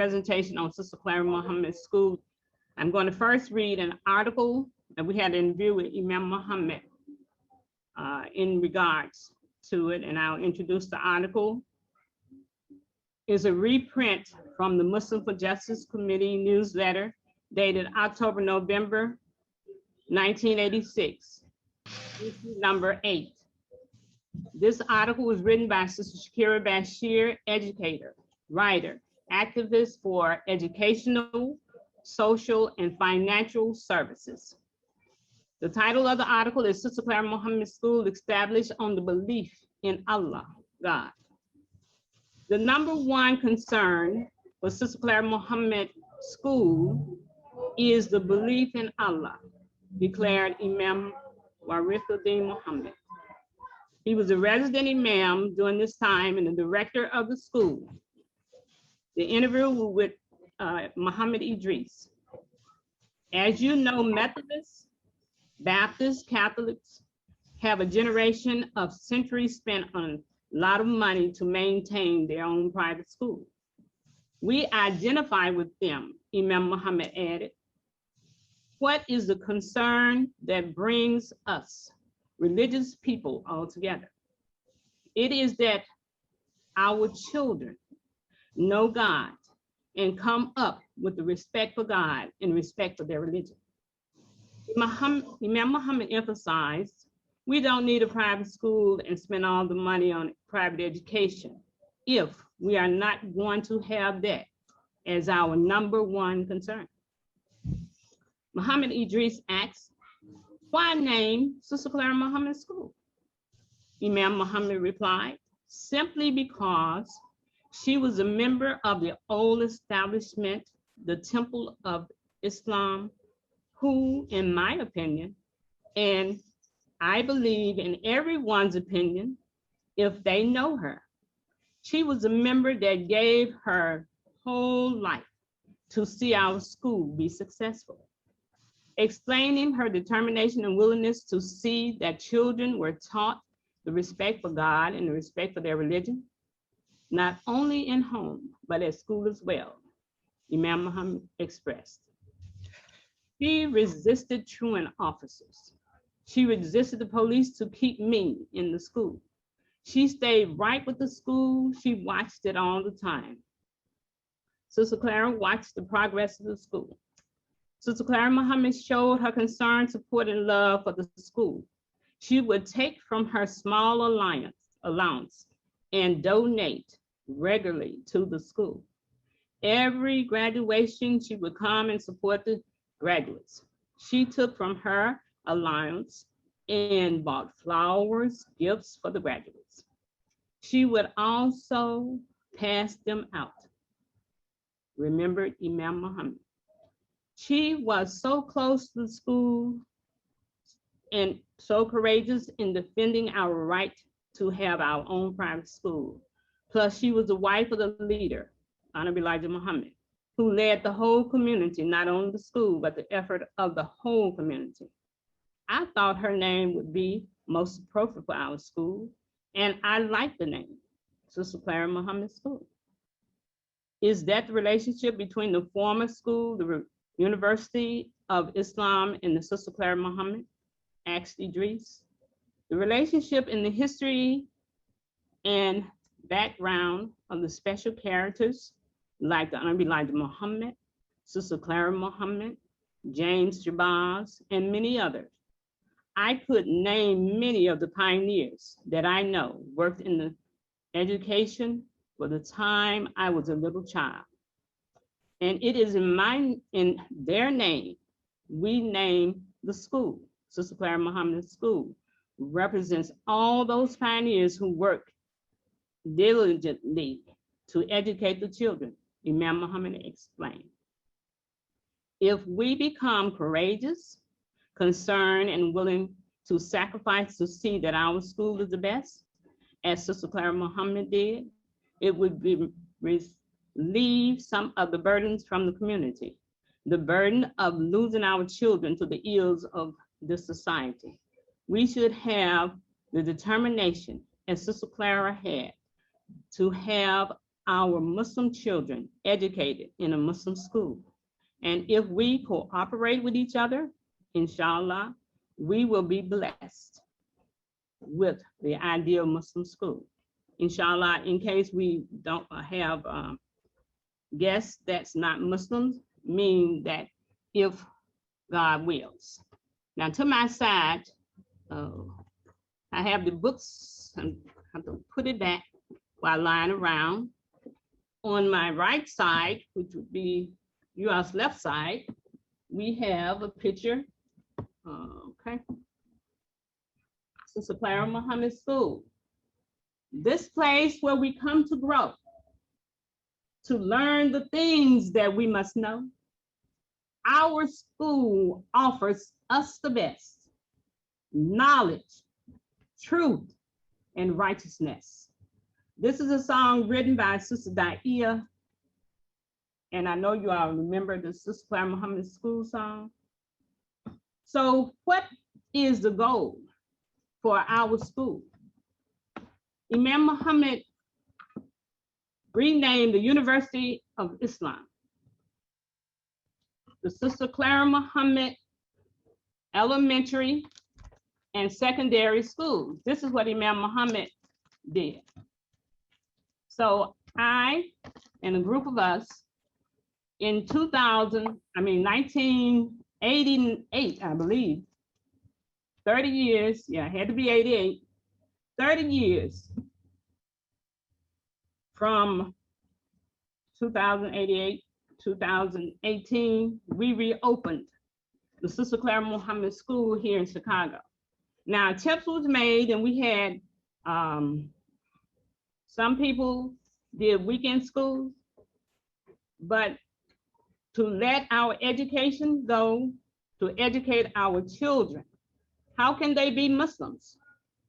presentation on Sister Clara Mohammed School. I'm going to first read an article that we had an interview with Imam Mohammed in regards to it, and I'll introduce the article. It's a reprint from the Muslim for Justice Committee newsletter dated October-November 1986, issue number 8. This article was written by Sister Shakira Bashir, educator, writer, activist for educational, social, and financial services. The title of the article is Sister Clara Mohammed School established on the belief in Allah, God. The number one concern for Sister Clara Mohammed School is the belief in Allah, declared Imam Deen Mohammed. He was a resident imam during this time and the director of the school. The interview was with Mohammed Idris. As you know, Methodists, Baptists, Catholics have a generation of centuries spent on a lot of money to maintain their own private school. We identify with them, Imam Mohammed added. What is the concern that brings us, religious people, all together? It is that our children know God and come up with the respect for God and respect for their religion. Imam Mohammed emphasized, we don't need a private school and spend all the money on private education if we are not going to have that as our number one concern. Mohammed Idris asks, why name Sister Clara Mohammed School? Imam Mohammed replied, simply because she was a member of the old establishment, the Temple of Islam, who, in my opinion, and I believe in everyone's opinion, if they know her, she was a member that gave her whole life to see our school be successful. Explaining her determination and willingness to see that children were taught the respect for God and the respect for their religion, not only in home, but at school as well, Imam Mohammed expressed. She resisted truant officers. She resisted the police to keep me in the school. She stayed right with the school. She watched it all the time. Sister Clara watched the progress of the school. Sister Clara Mohammed showed her concern, support, and love for the school. She would take from her small allowance and donate regularly to the school. Every graduation, she would come and support the graduates. She took from her allowance and bought flowers, gifts for the graduates. She would also pass them out. Remembered Imam Mohammed. She was so close to the school and so courageous in defending our right to have our own private school. Plus, she was the wife of the leader, Honorable Elijah Muhammad, who led the whole community, not only the school, but the effort of the whole community. I thought her name would be most appropriate for our school, and I like the name, Sister Clara Mohammed School. Is that the relationship between the former school, the University of Islam, and the Sister Clara Mohammed? Asked Idris. The relationship in the history and background of the special characters like the Honorable Elijah Muhammad, Sister Clara Mohammed, James Jabaz, and many others. I could name many of the pioneers that I know worked in the education for the time I was a little child. And it is in their name, we name the school. Sister Clara Mohammed School represents all those pioneers who work diligently to educate the children, Imam Mohammed explained. If we become courageous, concerned, and willing to sacrifice to see that our school is the best, as Sister Clara Mohammed did, it would relieve some of the burdens from the community, the burden of losing our children to the ills of this society. We should have the determination, as Sister Clara had, to have our Muslim children educated in a Muslim school. And if we cooperate with each other, inshallah, we will be blessed with the ideal Muslim school. Inshallah, in case we don't have guests that's not Muslims, mean that if God wills. Now to my side, I have the books, and I have to put it back while lying around. On my right side, which would be yours left side, we have a picture, okay. Sister Clara Mohammed School. This place where we come to grow, to learn the things that we must know. Our school offers us the best knowledge, truth, and righteousness. This is a song written by Sister Daia, and I know you all remember the Sister Clara Mohammed School song. So what is the goal for our school? Imam Mohammed renamed the University of Islam the Sister Clara Mohammed Elementary and Secondary Schools. This is what Imam Mohammed did. So I and a group of us in 1988, I believe, 30 years, yeah, it had to be 88, 30 years from 2088, 2018, we reopened the Sister Clara Mohammed School here in Chicago. Now, attempts was made, and we had some people did weekend schools, but to let our education go, to educate our children, how can they be Muslims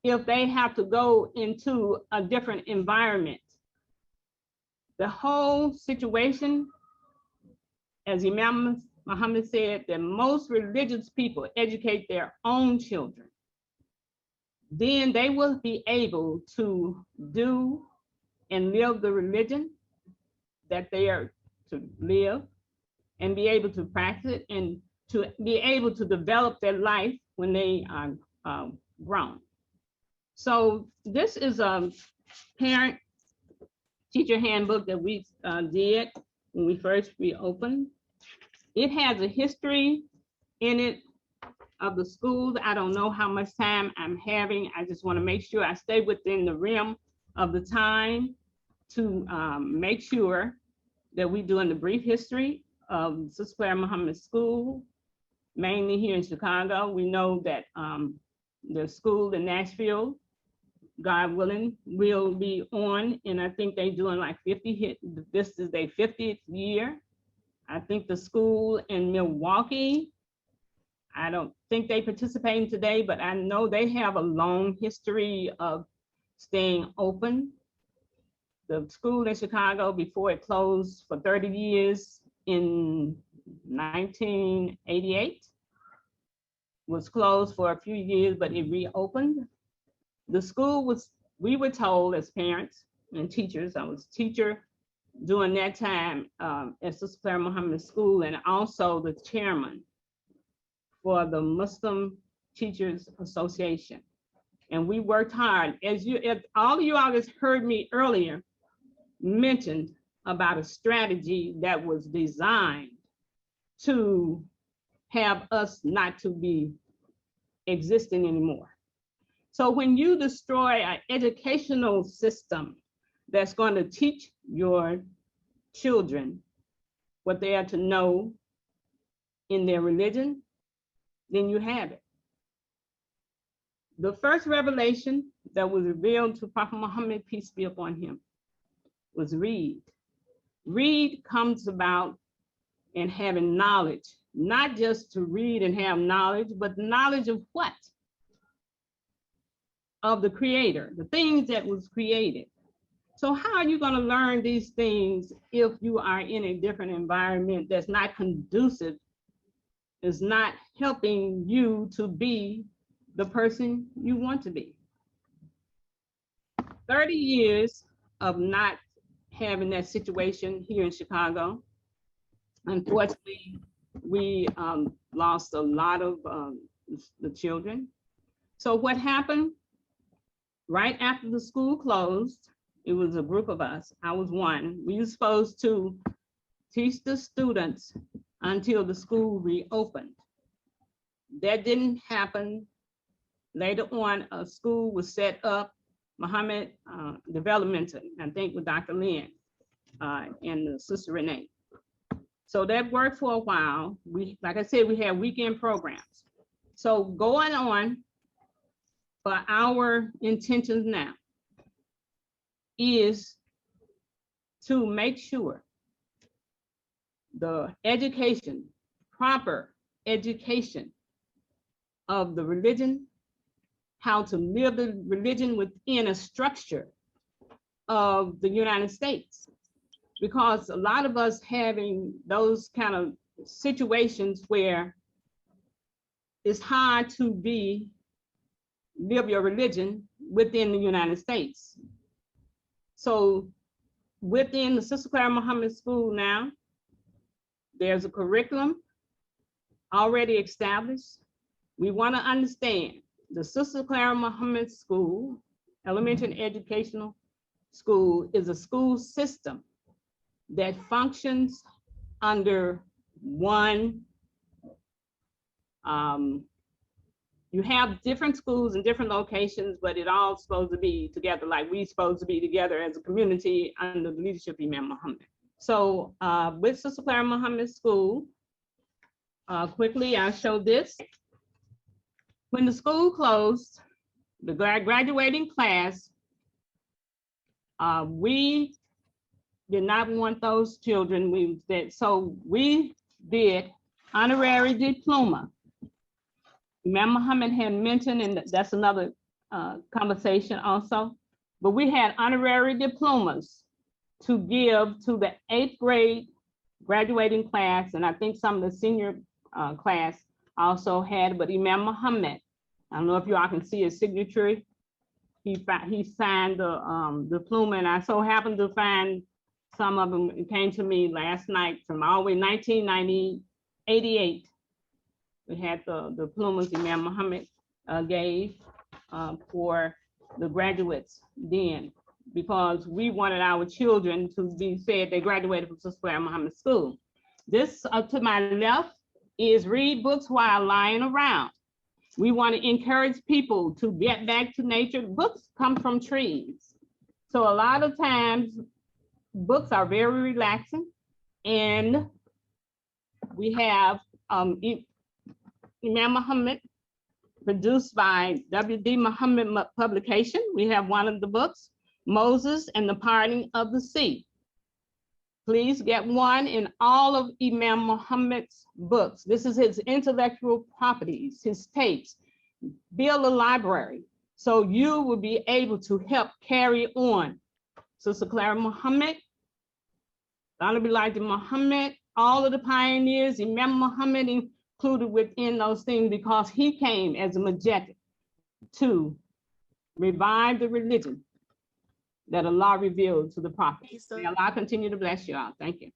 if they have to go into a different environment? The whole situation, as Imam Mohammed said, that most religious people educate their own children. Then they will be able to do and live the religion that they are to live, and be able to practice it, and to be able to develop their life when they are grown. So this is a parent teacher handbook that we did when we first reopened. It has a history in it of the schools. I don't know how much time I'm having. I just want to make sure I stay within the realm of the time to make sure that we're doing the brief history of Sister Clara Mohammed School, mainly here in Chicago. We know that the school in Nashville, God willing, will be on, and I think they're doing like 50 this is their 50th year. I think the school in Milwaukee, I don't think they participating today, but I know they have a long history of staying open. The school in Chicago, before it closed for 30 years in 1988, was closed for a few years, but it reopened. The school was, we were told as parents and teachers, I was a teacher during that time at Sister Clara Mohammed School, and also the chairman for the Muslim Teachers Association. And we worked hard. As all of you all just heard me earlier mentioned about a strategy that was designed to have us not to be existing anymore. So when you destroy an educational system that's going to teach your children what they are to know in their religion, then you have it. The first revelation that was revealed to Prophet Muhammad, peace be upon him, was read. Read comes about in having knowledge, not just to read and have knowledge, but knowledge of what? Of the Creator, the things that was created. So how are you going to learn these things if you are in a different environment that's not conducive, is not helping you to be the person you want to be? 30 years of not having that situation here in Chicago. Unfortunately, we lost a lot of the children. So what happened? Right after the school closed, it was a group of us. I was one. We were supposed to teach the students until the school reopened. That didn't happen. Later on, a school was set up, Mohammed Developmental, I think with Dr. Lynn and Sister Renee. So that worked for a while. Like I said, we had weekend programs. So going on, but our intentions now is to make sure the education, proper education of the religion, how to live the religion within a structure of the United States. Because a lot of us having those kind of situations where it's hard to live your religion within the United States. So within the Sister Clara Mohammed School now, there's a curriculum already established. We want to understand the Sister Clara Mohammed School, elementary and educational school, is a school system that functions under one. You have different schools in different locations, but it all supposed to be together, like we supposed to be together as a community under the leadership of Imam Mohammed. So with Sister Clara Mohammed School, quickly I'll show this. When the school closed, the graduating class, we did not want those children. So we did honorary diploma. Imam Mohammed had mentioned, and that's another conversation also, but we had honorary diplomas to give to the 8th grade graduating class, and I think some of the senior class also had, but Imam Mohammed, I don't know if y'all can see his signature. He signed the diploma, and I so happened to find some of them. It came to me last night from all the way 1988. We had the diplomas Imam Mohammed gave for the graduates then, because we wanted our children to be said they graduated from Sister Clara Mohammed School. This to my left is read books while lying around. We want to encourage people to get back to nature. Books come from trees. So a lot of times books are very relaxing, and we have Imam Mohammed, produced by W.D. Mohammed Publication. We have one of the books, Moses and the Parting of the Sea. Please get one in all of Imam Mohammed's books. This is his intellectual properties, his tapes. Build a library so you will be able to help carry on Sister Clara Mohammed, Honorable Elijah Muhammad, all of the pioneers, Imam Mohammed included within those things, because he came as a majestic to revive the religion that Allah revealed to the prophet. May Allah continue to bless you all. Thank you.